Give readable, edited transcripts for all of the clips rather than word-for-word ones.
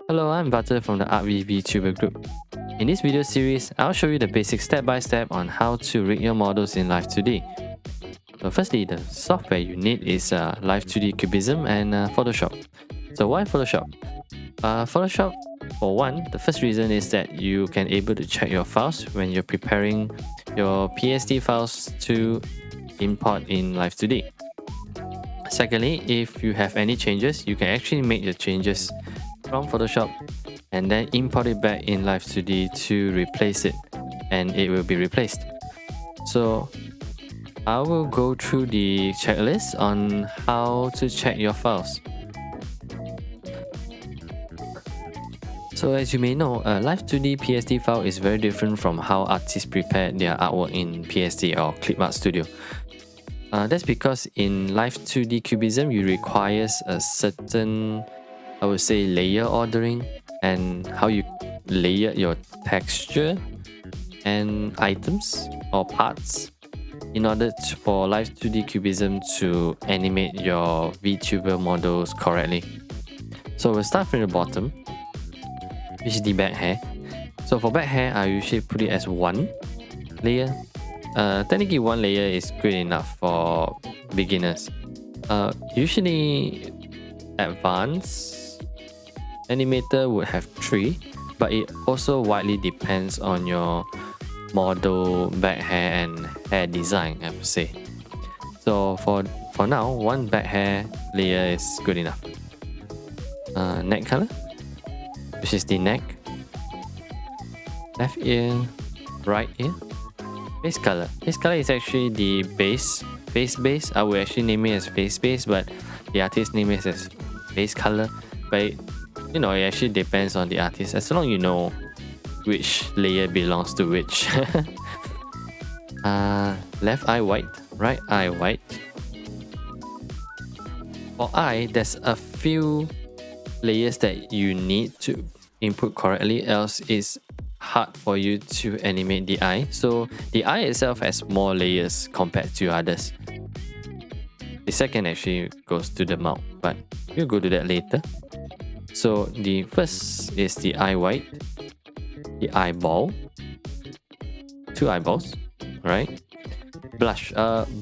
Hello, I'm Butter from the ArkV Vtuber group. In this video series, I'll show you the basic step-by-step on how to rig your models in Live2D. So firstly, the software you need is Live2D Cubism and Photoshop. So why Photoshop? Photoshop, for one, the first reason is that you can able to check your files when you're preparing your PSD files to import in Live2D. Secondly, if you have any changes, you can actually make the changes from Photoshop and then import it back in Live2D to replace it, and it will be replaced. So I will go through the checklist on how to check your files. So as you may know, a Live2D PSD file is very different from how artists prepare their artwork in PSD or Clip Art Studio. That's because in Live2D Cubism, you requires a certain, I would say, layer ordering and how you layer your texture and items or parts in order for Live2D Cubism to animate your VTuber models correctly. So we'll start from the bottom, which is the back hair. So for back hair, I usually put it as one layer. Technically, one layer is good enough for beginners. Usually, advanced animator would have 3, but it also widely depends on your model, back hair and hair design, I would say. So for now, one back hair layer is good enough. Neck color, which is the neck, left ear, right ear. Face color. Face color is actually the base, face base. I would actually name it as face base, but the artist name it as face color. But it actually depends on the artist. As long as you know which layer belongs to which. Left eye white, right eye white. For eye, there's a few layers that you need to input correctly, else it's hard for you to animate the eye. So the eye itself has more layers compared to others. The second actually goes to the mouth, but we'll go to that later. So the first is the eye white, the eyeball, 2 eyeballs, right? Blush.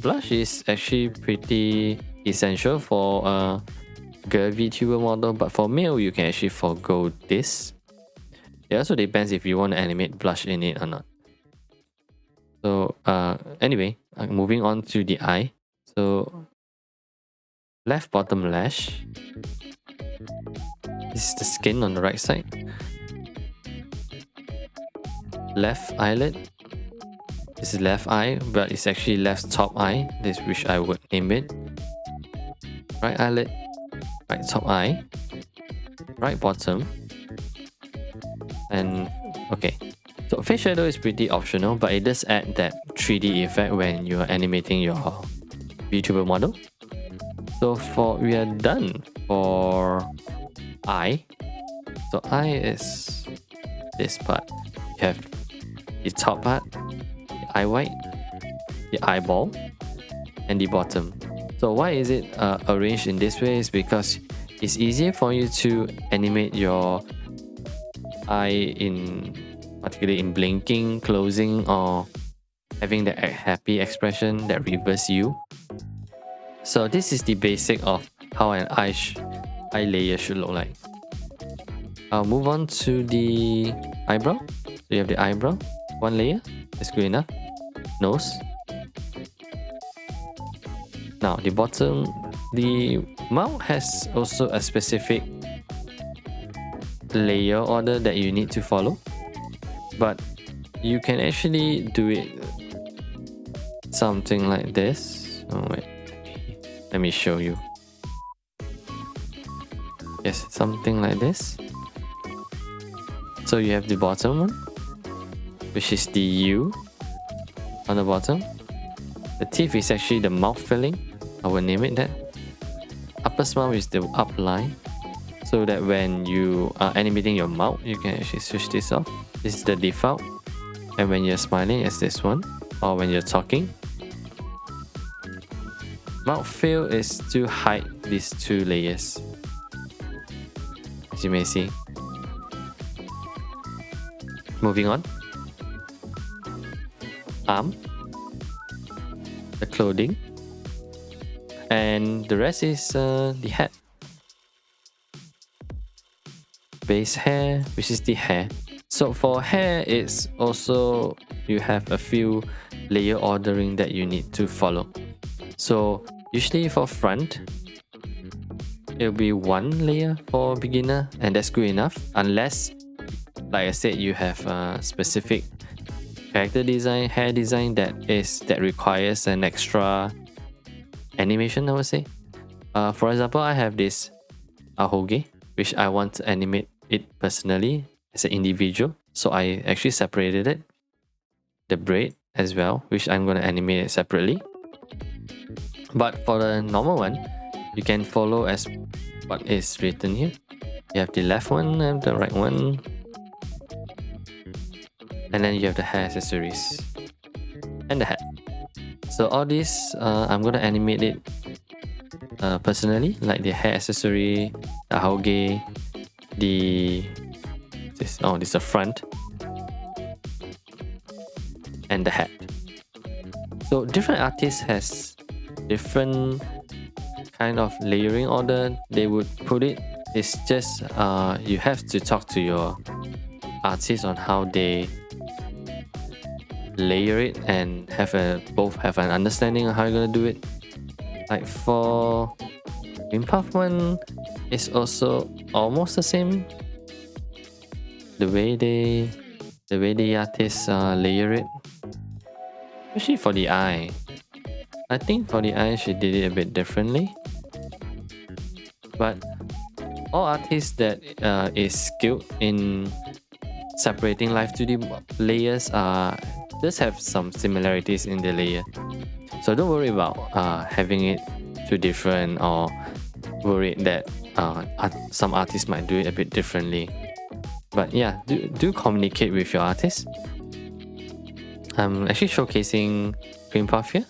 Blush is actually pretty essential for a girl VTuber model, but for male you can actually forgo this. It also depends if you want to animate blush in it or not. So anyway, moving on to the eye. So left bottom lash. This is the skin on the right side. Left eyelid. This is left eye, but it's actually left top eye. This which I would name it. Right eyelid, right top eye, right bottom. And okay, so face shadow is pretty optional, but it does add that 3D effect when you are animating your VTuber model. So we are done for eye. So eye is this part. You have the top part, the eye white, the eyeball, and the bottom. So why is it arranged in this way? Is because it's easier for you to animate your eye particularly in blinking, closing, or having the happy expression that reverse you. So this is the basic of how an eye layer should look like. I'll move on to the eyebrow. So you have the eyebrow, one layer, that's good enough. Nose. Now the bottom, the mouth has also a specific layer order that you need to follow, but you can actually do it something like this. Oh wait, let me show you. Yes, something like this. So you have the bottom one, which is the U on the bottom. The teeth is actually the mouth filling. I will name it that. Upper smile is the up line, so that when you are animating your mouth, you can actually switch this off. This is the default. And when you're smiling, it's this one. Or when you're talking. Mouth fill is to hide these 2 layers, as you may see. Moving on. Arm, the clothing, and the rest is the head. Base hair, which is the hair. So for hair, it's also you have a few layer ordering that you need to follow. So usually for front, it'll be one layer for beginner, and that's good enough, unless, like I said, you have a specific character design, hair design that requires an extra animation, I would say. For example, I have this ahoge, which I want to animate it personally as an individual. So I actually separated it. The braid as well, which I'm going to animate it separately. But for the normal one, you can follow as what is written here. You have the left one and the right one. And then you have the hair accessories and the hat. So all this, I'm going to animate it personally, like the hair accessory, the ahoge, this is the front, and the hat. So different artists has different kind of layering order they would put it. It's just you have to talk to your artist on how they layer it and both have an understanding of how you're gonna do it. Like for Wim Puff one, it's also almost the same. The way the artists layer it, especially for the eye. I think for the eye she did it a bit differently. But all artists that is skilled in separating Live2D layers just have some similarities in the layer. So don't worry about having it too different, or worried that some artists might do it a bit differently. But yeah, do communicate with your artist. I'm actually showcasing Wim Puff here.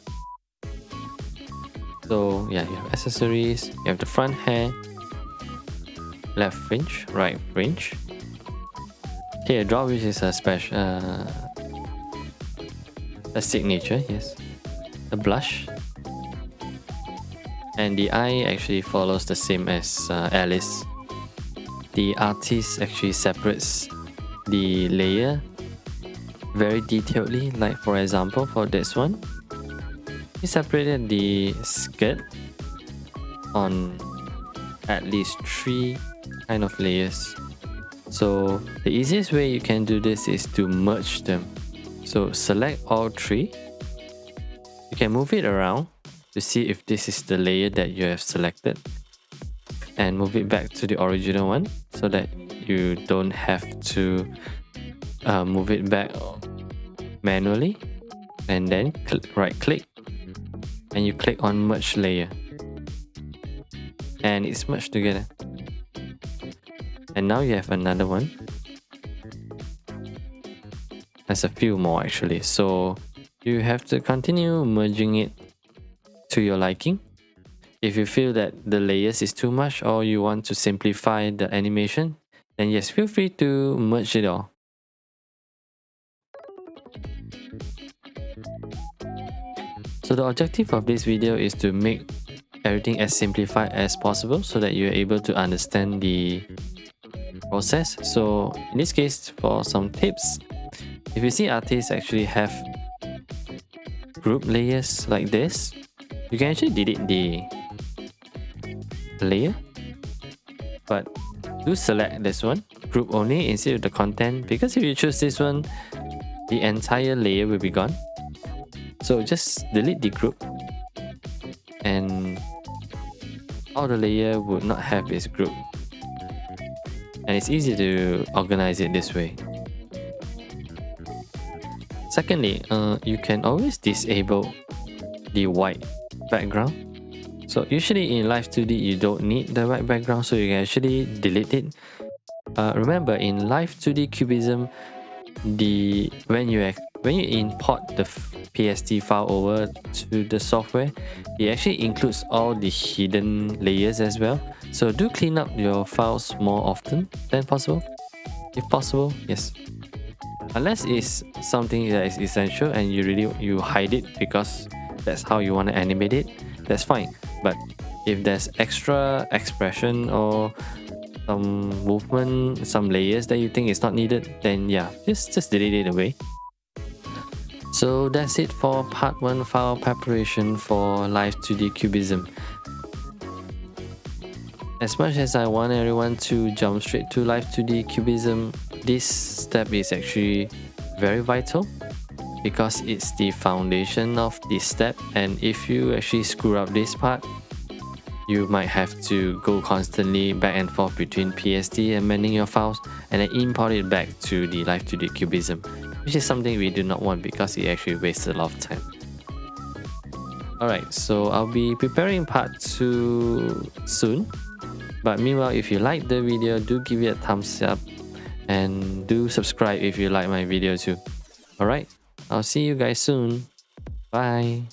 So yeah, you have accessories, you have the front hair, left fringe, right fringe. Here, drop, which is a special, a signature, yes. The blush. And the eye actually follows the same as Alice. The artist actually separates the layer very detailedly. Like for example, for this one, he separated the skirt on at least 3 kind of layers. So the easiest way you can do this is to merge them. So select all 3. You can move it around to see if this is the layer that you have selected, and move it back to the original one so that you don't have to move it back manually. And then right click and you click on merge layer, and it's merged together. And now you have another one. There's a few more actually, so you have to continue merging it to your liking. If you feel that the layers is too much, or you want to simplify the animation, then yes, feel free to merge it all. So the objective of this video is to make everything as simplified as possible so that you're able to understand the process. So in this case, for some tips, if you see artists actually have group layers like this, you can actually delete the layer, but do select this one, group only, instead of the content, because if you choose this one, the entire layer will be gone. So just delete the group, and all the layer would not have its group, and it's easy to organize it this way. Secondly, you can always disable the white background. So usually in Live2D you don't need the white background, so you can actually delete it. Remember, in Live2D Cubism, when you import the PSD file over to the software, it actually includes all the hidden layers as well. So do clean up your files more often than possible, if possible, yes. Unless it's something that is essential and you hide it because that's how you want to animate it, that's fine. But if there's extra expression or some movement, some layers that you think is not needed, then yeah, just delete it away. So that's it for part 1 file preparation for Live2D Cubism. As much as I want everyone to jump straight to Live2D Cubism, this step is actually very vital because it's the foundation of this step, and if you actually screw up this part, you might have to go constantly back and forth between PSD, amending your files, and then import it back to the Live2D Cubism, which is something we do not want because it actually wastes a lot of time. Alright, so I'll be preparing part 2 soon. But meanwhile, if you like the video, do give it a thumbs up and do subscribe if you like my video too. Alright, I'll see you guys soon. Bye.